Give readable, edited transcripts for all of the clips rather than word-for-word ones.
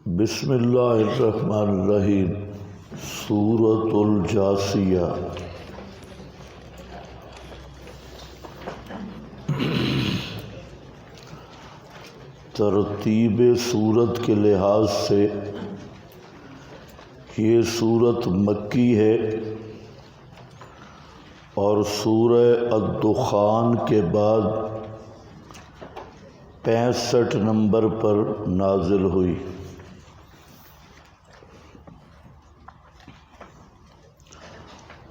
بسم اللہ الرحمن الرحیم۔ سورۃ الجاثیہ۔ ترتیب سورت کے لحاظ سے یہ سورت مکی ہے اور سورہ الدخان کے بعد 65 نمبر پر نازل ہوئی۔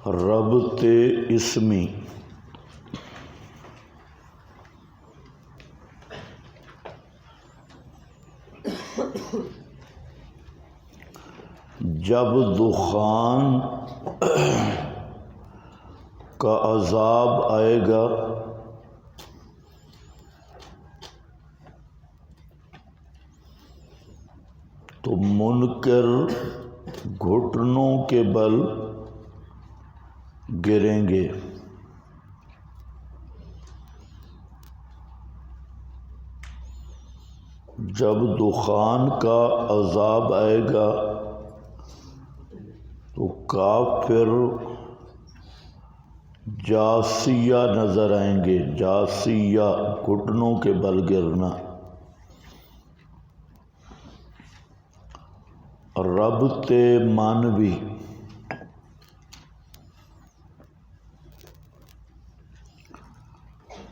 ربط اسمی۔ جب دخان کا عذاب آئے گا تو منکر گھٹنوں کے بل گریں گے۔ جب دخان کا عذاب آئے گا تو کافر جاسیہ نظر آئیں گے۔ جاسیہ گھٹنوں کے بل گرنا۔ ربط معنوی۔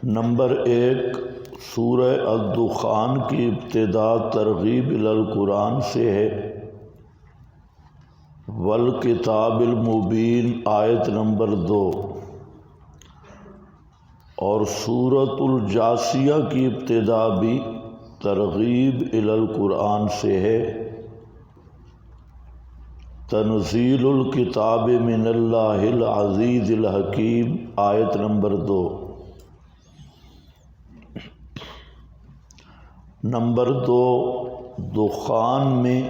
نمبر 1، سورہ الدخان کی ابتدا ترغیب الی القرآن سے ہے۔ والکتاب المبین آیت نمبر 2، اور سورۃ الجاثیہ کی ابتدا بھی ترغیب الی القرآن سے ہے۔ تنزیل الکتاب من اللہ العزیز الحکیم آیت نمبر 2۔ نمبر 2، دخان میں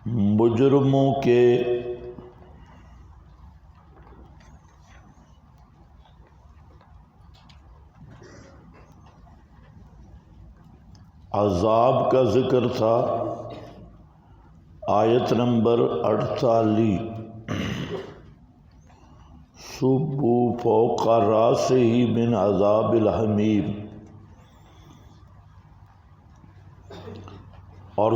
مجرموں کے عذاب کا ذکر تھا۔ آیت نمبر 48۔ صبوا فوق رأسہ من عذاب الحمیم۔ اور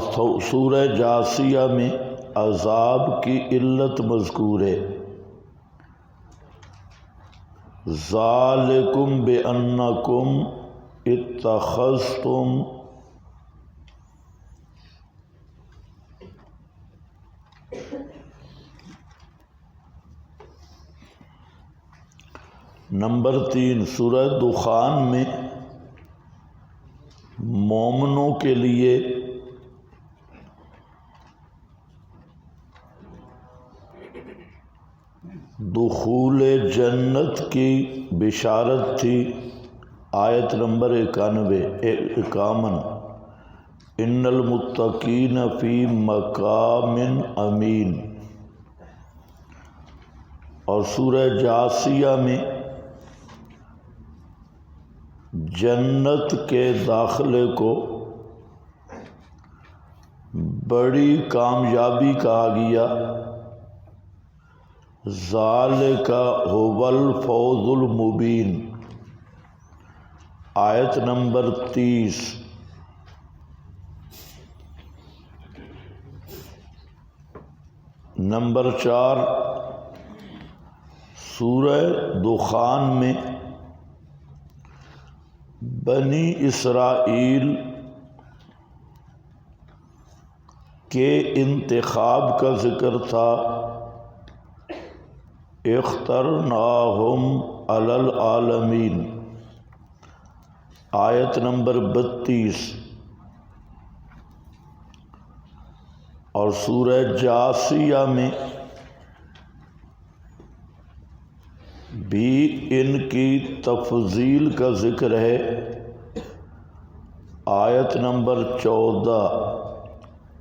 سورہ جاثیہ میں عذاب کی علت مذکور ہے۔ ذالکم بأنکم اتخذتم نمبر 3، سورہ دخان میں مومنوں کے لیے دخول جنت کی بشارت تھی۔ آیت نمبر 51۔ ان المتقین فی مقام امین۔ اور سورہ جاثیہ میں جنت کے داخلے کو بڑی کامیابی کہا گیا۔ ذالک ھو الفوز المبین۔ آیت نمبر 30۔ نمبر 4، سورہ دخان میں بنی اسرائیل کے انتخاب کا ذکر تھا۔ اخترناہم علی العالمین۔ آیت نمبر 32۔ اور سورہ جاثیہ میں بھی ان کی تفضیل کا ذکر ہے۔ آیت نمبر 14۔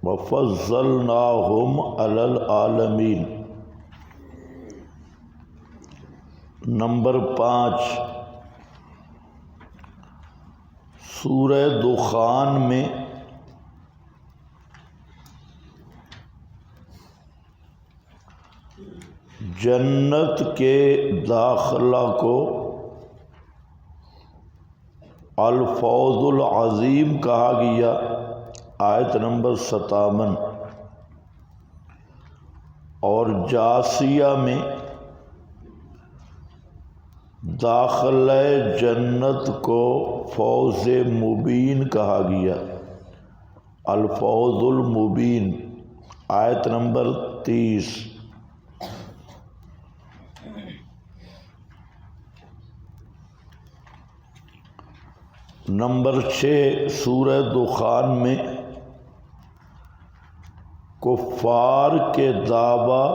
وفضلناہم علی العالمین۔ نمبر 5، سورہ دخان میں جنت کے داخلہ کو الفوز العظیم کہا گیا، آیت نمبر 57، اور جاسیہ میں داخلہ جنت کو فوز مبین کہا گیا، الفوز المبین، آیت نمبر 30۔ نمبر 6 سورہ دخان میں کفار کے دعویٰ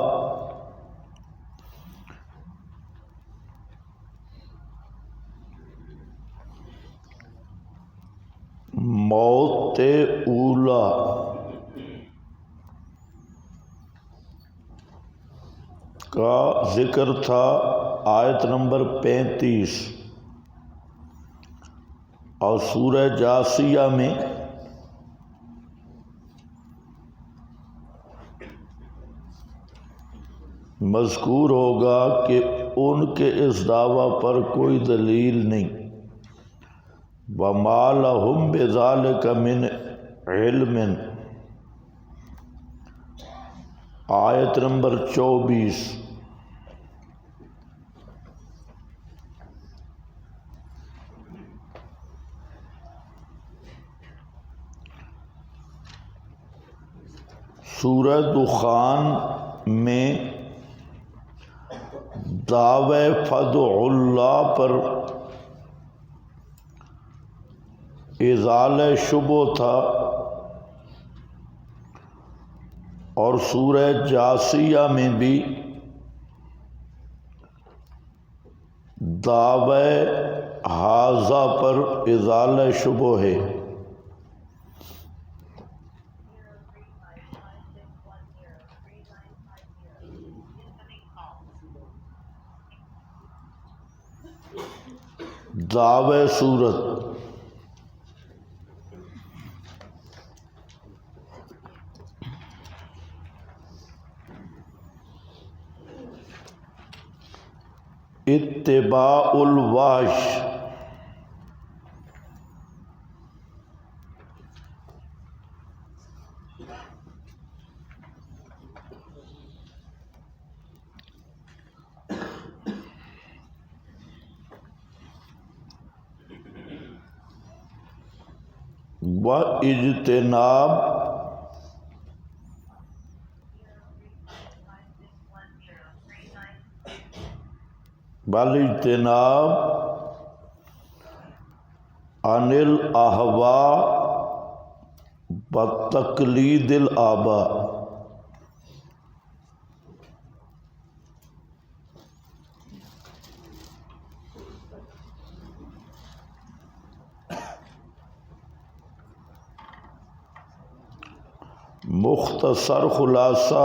موت اولا کا ذکر تھا، آیت نمبر 35، اور سورہ جاسیہ میں مذکور ہوگا کہ ان کے اس دعویٰ پر کوئی دلیل نہیں، وَمَا لَهُمْ بِذَلِكَ مِنْ عِلْمٍ، آیت نمبر 24۔ سورہ دخان میں دعوی فدع اللہ پر ازالہ شبہ تھا، اور سورہ جاسیہ میں بھی دعوی حاضہ پر ازالہ شبہ ہے۔ دعوی صورت اتباع الوحش، و اجتناب بالاجتناب عن الاہواء بتقلید الآباء، مختصر خلاصہ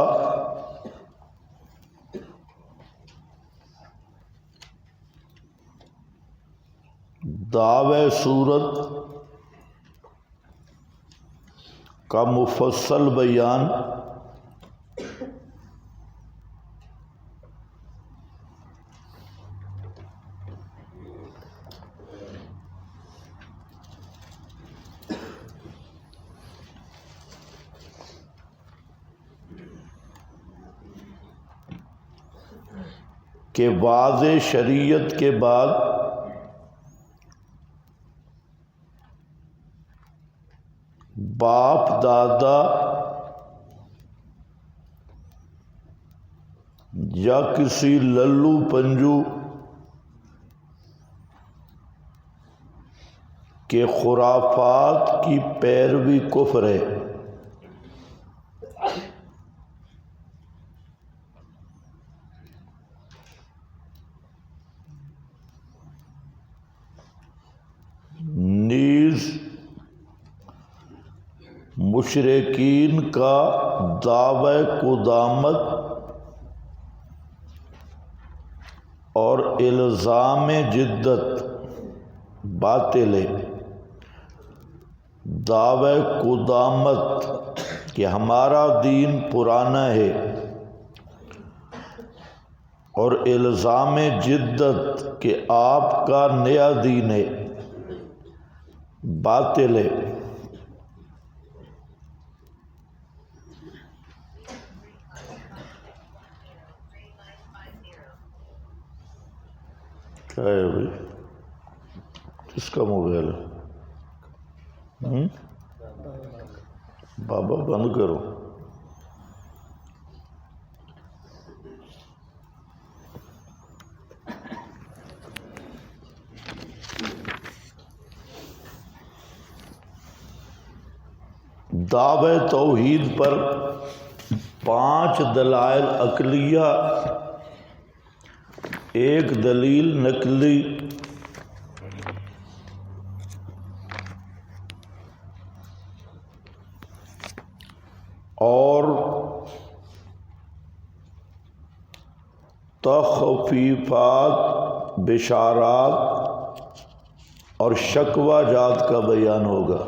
دعوی صورت کا مفصل بیان کہ واضح شریعت کے بعد باپ دادا یا کسی للو پنجو کے خرافات کی پیروی کفر ہے۔ نیز مشرکین کا دعوی قدامت اور الزام جدت باطل ہے۔ دعوی قدامت کہ ہمارا دین پرانا ہے، اور الزام جدت کہ آپ کا نیا دین باطل ہے۔ کیا ہے بھائی؟ کس کا موبائل ہے؟ بابا بند کرو۔ دعوی توحید پر 5 دلائل عقلیہ، 1 دلیل نقلی۔ اور تخفیفات، بشارات اور شکوہ جات کا بیان ہوگا۔